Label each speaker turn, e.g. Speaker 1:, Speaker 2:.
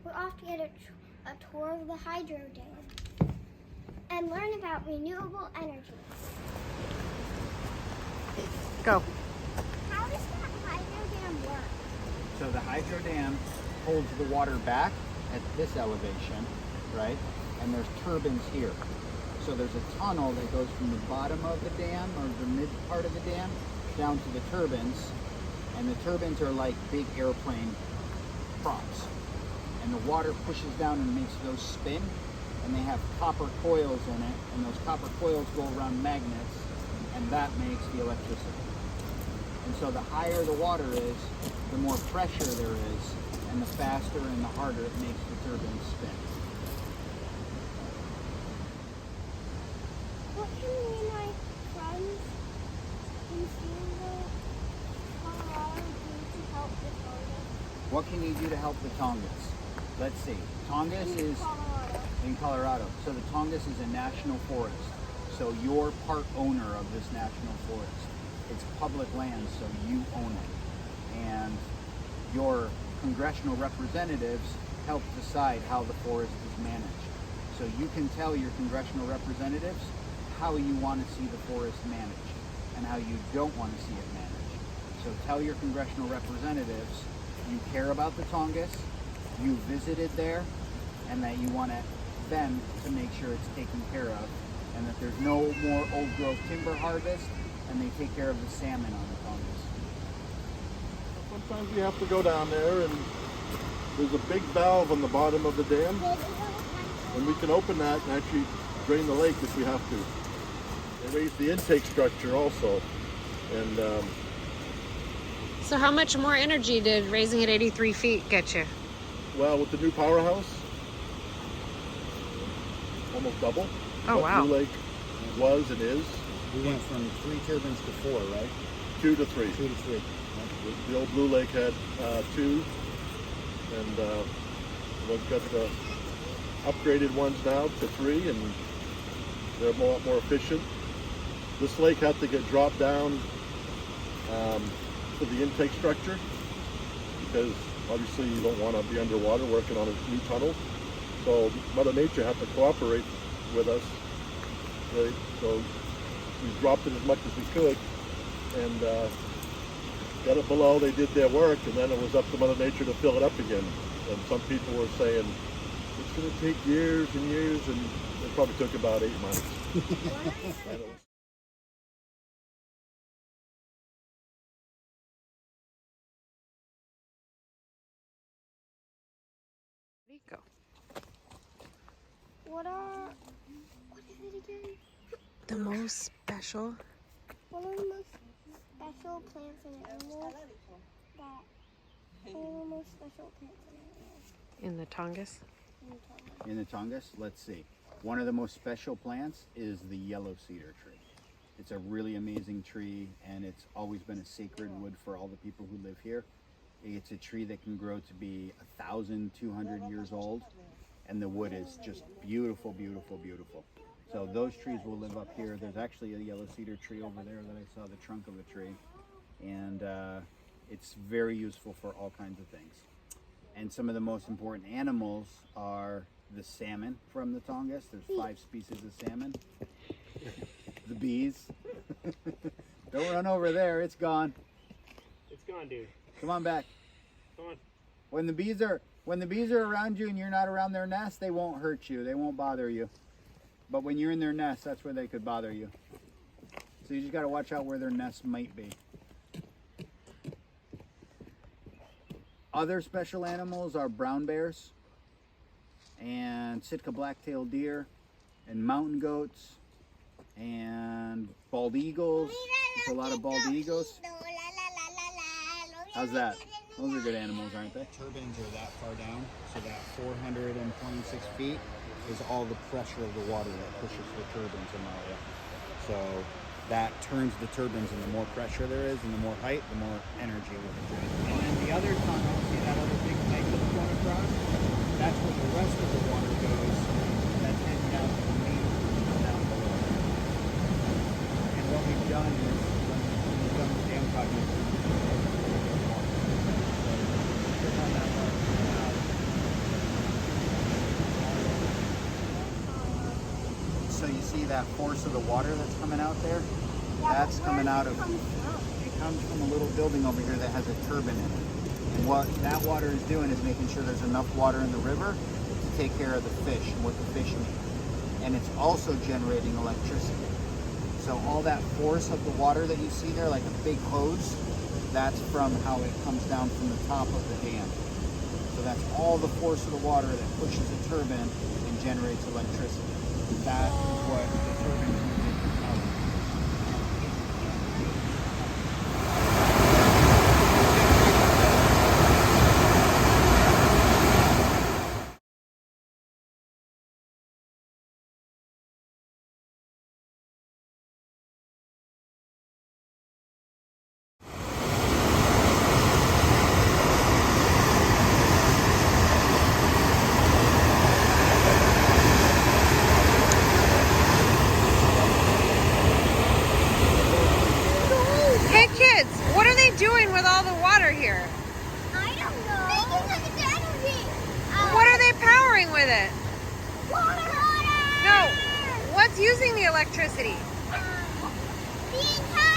Speaker 1: we're off to get a tour of the Hydro Dam and learn about renewable energy.
Speaker 2: Go.
Speaker 1: How does that Hydro Dam work?
Speaker 3: So the Hydro Dam holds the water back at this elevation, right? And there's turbines here. So there's a tunnel that goes from the bottom of the dam, or the mid part of the dam, down to the turbines. And the turbines are like big airplane props. And the water pushes down and makes those spin. And they have copper coils in it. And those copper coils go around magnets. And that makes the electricity. And so the higher the water is, the more pressure there is. And the faster and the harder it makes the turbines spin.
Speaker 1: What can me and my friends in Sitka, Colorado do to help the Tongass?
Speaker 3: What can you do to help the Tongass? Let's see. Tongass is in Colorado. So the Tongass is a national forest. So you're part owner of this national forest. It's public land, so you own it. And your congressional representatives help decide how the forest is managed. So you can tell your congressional representatives how you want to see the forest managed and how you don't want to see it managed. So tell your congressional representatives you care about the Tongass, you visited there, and that you want them to make sure it's taken care of, and that there's no more old growth timber harvest, and they take care of the salmon on the Tongass.
Speaker 4: Sometimes we have to go down there, and there's a big valve on the bottom of the dam, and we can open that and actually drain the lake if we have to. They raise the intake structure also, and
Speaker 2: So how much more energy did raising it 83 feet get you?
Speaker 4: well, with the new powerhouse, almost double
Speaker 2: Oh,
Speaker 4: what
Speaker 2: wow.
Speaker 4: Blue Lake was and is.
Speaker 3: We went from 3 turbines to 4, right?
Speaker 4: 2 to 3.
Speaker 3: 2 to 3.
Speaker 4: The old Blue Lake had 2, and we've got the upgraded ones now to 3, and they're more efficient. This lake had to get dropped down to the intake structure because obviously you don't want to be underwater working on a new tunnel. So Mother Nature had to cooperate with us. So we dropped it as much as we could and got it below. They did their work, and then it was up to Mother Nature to fill it up again. And some people were saying it's going to take years and years, and it probably took about 8 months.
Speaker 2: Rico.
Speaker 1: What is it again?
Speaker 2: The most special.
Speaker 1: What are the most special plants and animals what are the most special plants and animals
Speaker 2: In the Tongass?
Speaker 1: in the Tongass?
Speaker 3: In the Tongass, let's see. One of the most special plants is the yellow cedar tree. It's a really amazing tree, and it's always been a sacred wood for all the people who live here. It's a tree that can grow to be 1,200 years old, and the wood is just beautiful, beautiful, beautiful. So those trees will live up here. There's actually a yellow cedar tree over there that I saw the trunk of a tree, and it's very useful for all kinds of things. And some of the most important animals are the salmon from the Tongass. There's 5 species of salmon. The bees. Don't run over there, it's gone.
Speaker 5: It's gone, dude.
Speaker 3: Come on back.
Speaker 5: Come on.
Speaker 3: When the bees are around you and you're not around their nest, they won't hurt you. They won't bother you. But when you're in their nest, that's where they could bother you. So you just got to watch out where their nest might be. Other special animals are brown bears and Sitka black-tailed deer and mountain goats and bald eagles. There's a lot of bald eagles. How's that? Those are good animals, aren't they? Turbines are that far down, so that 426 feet is all the pressure of the water that pushes the turbines in Maria. So that turns the turbines, and the more pressure there is and the more height, the more energy it will generate. And then the other tunnel, see that other big pipe that's going across? That's where the rest of the water goes. That's heading down to the main tunnel down below. And what we've done is, when we've done the dam project, on that part now, see that force of the water that's coming out there?
Speaker 1: Yeah,
Speaker 3: That's
Speaker 1: but
Speaker 3: coming
Speaker 1: where
Speaker 3: out
Speaker 1: does
Speaker 3: of,
Speaker 1: it come from?
Speaker 3: it comes from a little building over here that has a turbine in it. And what that water is doing is making sure there's enough water in the river to take care of the fish and what the fish need. And it's also generating electricity. So all that force of the water that you see there, like a big hose, that's from how it comes down from the top of the dam. So that's all the force of the water that pushes the turbine and generates electricity. That is what the turbine uses for power.
Speaker 2: Hey kids, what are they doing with all the water here?
Speaker 1: I don't know. Making energy.
Speaker 2: What are they powering with it?
Speaker 1: Water.
Speaker 2: No, what's using the electricity?
Speaker 1: The entire